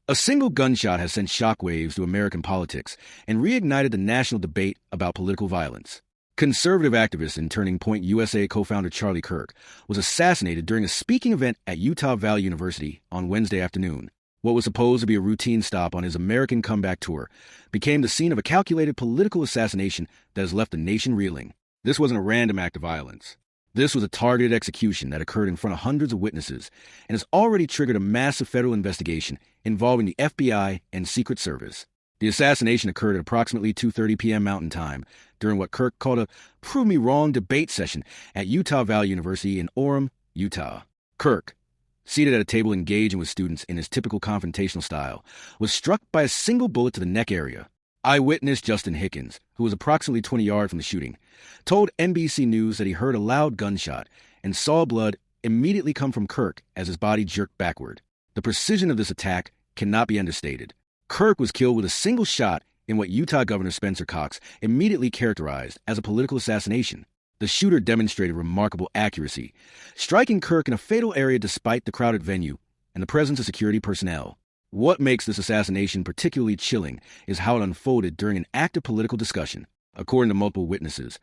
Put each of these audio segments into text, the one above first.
A single gunshot has sent shockwaves through American politics and reignited the national debate about political violence. Conservative activist and Turning Point USA co-founder Charlie Kirk was assassinated during a speaking event at Utah Valley University on Wednesday afternoon. What was supposed to be a routine stop on his American comeback tour became the scene of a calculated political assassination that has left the nation reeling. This wasn't a random act of violence. This was a targeted execution that occurred in front of hundreds of witnesses and has already triggered a massive federal investigation involving the FBI and Secret Service. The assassination occurred at approximately 2:30 p.m. Mountain Time during what Kirk called a prove me wrong debate session at Utah Valley University in Orem, Utah. Kirk, seated at a table engaging with students in his typical confrontational style, was struck by a single bullet to the neck area. Eyewitness Justin Hickens, who was approximately 20 yards from the shooting, told NBC News that he heard a loud gunshot and saw blood immediately come from Kirk as his body jerked backward. The precision of this attack cannot be understated. Kirk was killed with a single shot in what Utah Governor Spencer Cox immediately characterized as a political assassination. The shooter demonstrated remarkable accuracy, striking Kirk in a fatal area despite the crowded venue and the presence of security personnel. What makes this assassination particularly chilling is how it unfolded during an active political discussion. According to multiple witnesses,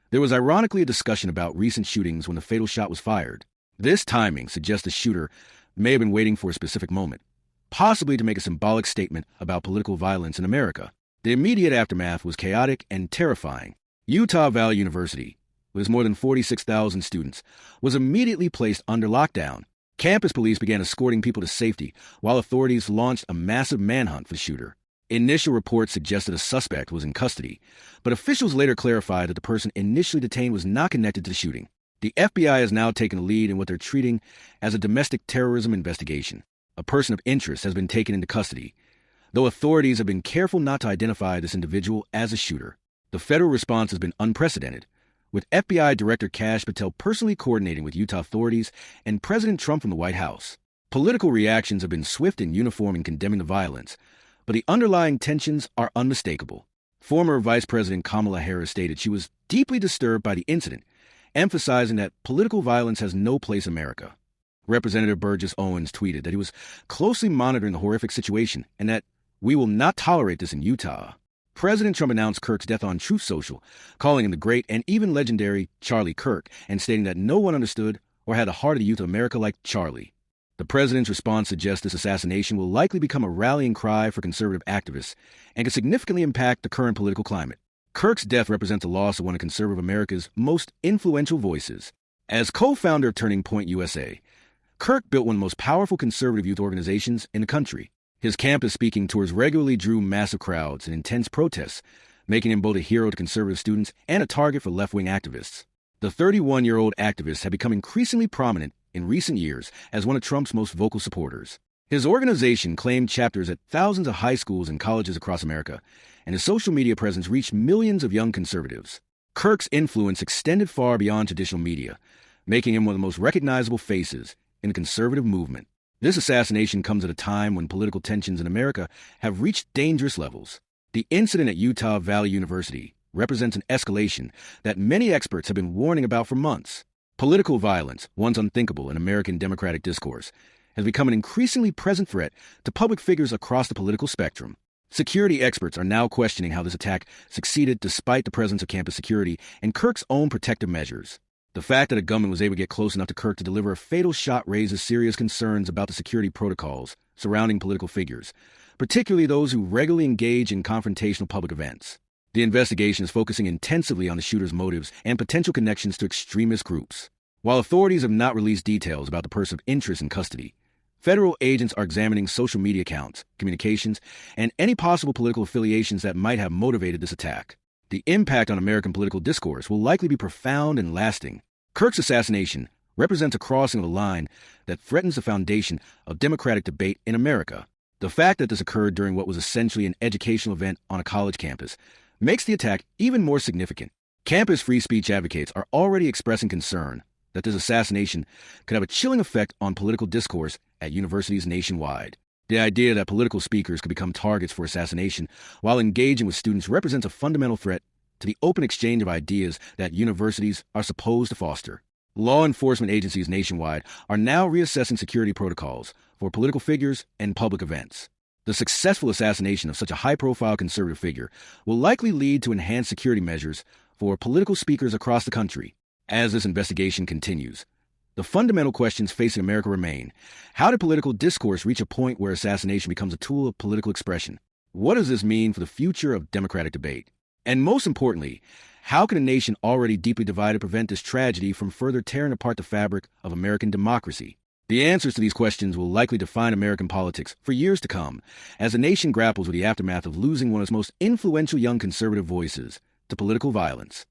there was ironically a discussion about recent shootings when the fatal shot was fired. This timing suggests the shooter may have been waiting for a specific moment, possibly to make a symbolic statement about political violence in America. The immediate aftermath was chaotic and terrifying. Utah Valley University, with its more than 46,000 students, was immediately placed under lockdown. Campus police began escorting people to safety, while authorities launched a massive manhunt for the shooter. Initial reports suggested a suspect was in custody, but officials later clarified that the person initially detained was not connected to the shooting. The FBI has now taken the lead in what they're treating as a domestic terrorism investigation. A person of interest has been taken into custody, though authorities have been careful not to identify this individual as a shooter. The federal response has been unprecedented, with FBI Director Kash Patel personally coordinating with Utah authorities and President Trump from the White House. Political reactions have been swift and uniform in condemning the violence, but the underlying tensions are unmistakable. Former Vice President Kamala Harris stated she was deeply disturbed by the incident, emphasizing that political violence has no place in America. Representative Burgess Owens tweeted that he was closely monitoring the horrific situation and that we will not tolerate this in Utah. President Trump announced Kirk's death on Truth Social, calling him the great and even legendary Charlie Kirk, and stating that no one understood or had the heart of the youth of America like Charlie. The president's response suggests this assassination will likely become a rallying cry for conservative activists and could significantly impact the current political climate. Kirk's death represents the loss of one of conservative America's most influential voices. As co-founder of Turning Point USA, Kirk built one of the most powerful conservative youth organizations in the country. His campus speaking tours regularly drew massive crowds and intense protests, making him both a hero to conservative students and a target for left-wing activists. The 31-year-old activist had become increasingly prominent in recent years as one of Trump's most vocal supporters. His organization claimed chapters at thousands of high schools and colleges across America, and his social media presence reached millions of young conservatives. Kirk's influence extended far beyond traditional media, making him one of the most recognizable faces in the conservative movement. This assassination comes at a time when political tensions in America have reached dangerous levels. The incident at Utah Valley University represents an escalation that many experts have been warning about for months. Political violence, once unthinkable in American democratic discourse, has become an increasingly present threat to public figures across the political spectrum. Security experts are now questioning how this attack succeeded despite the presence of campus security and Kirk's own protective measures. The fact that a gunman was able to get close enough to Kirk to deliver a fatal shot raises serious concerns about the security protocols surrounding political figures, particularly those who regularly engage in confrontational public events. The investigation is focusing intensively on the shooter's motives and potential connections to extremist groups. While authorities have not released details about the person of interest in custody, federal agents are examining social media accounts, communications, and any possible political affiliations that might have motivated this attack. The impact on American political discourse will likely be profound and lasting. Kirk's assassination represents a crossing of a line that threatens the foundation of democratic debate in America. The fact that this occurred during what was essentially an educational event on a college campus makes the attack even more significant. Campus free speech advocates are already expressing concern that this assassination could have a chilling effect on political discourse at universities nationwide. The idea that political speakers could become targets for assassination while engaging with students represents a fundamental threat to the open exchange of ideas that universities are supposed to foster. Law enforcement agencies nationwide are now reassessing security protocols for political figures and public events. The successful assassination of such a high-profile conservative figure will likely lead to enhanced security measures for political speakers across the country. As this investigation continues, the fundamental questions facing America remain. How did political discourse reach a point where assassination becomes a tool of political expression? What does this mean for the future of democratic debate? And most importantly, how can a nation already deeply divided prevent this tragedy from further tearing apart the fabric of American democracy? The answers to these questions will likely define American politics for years to come, as the nation grapples with the aftermath of losing one of its most influential young conservative voices to political violence.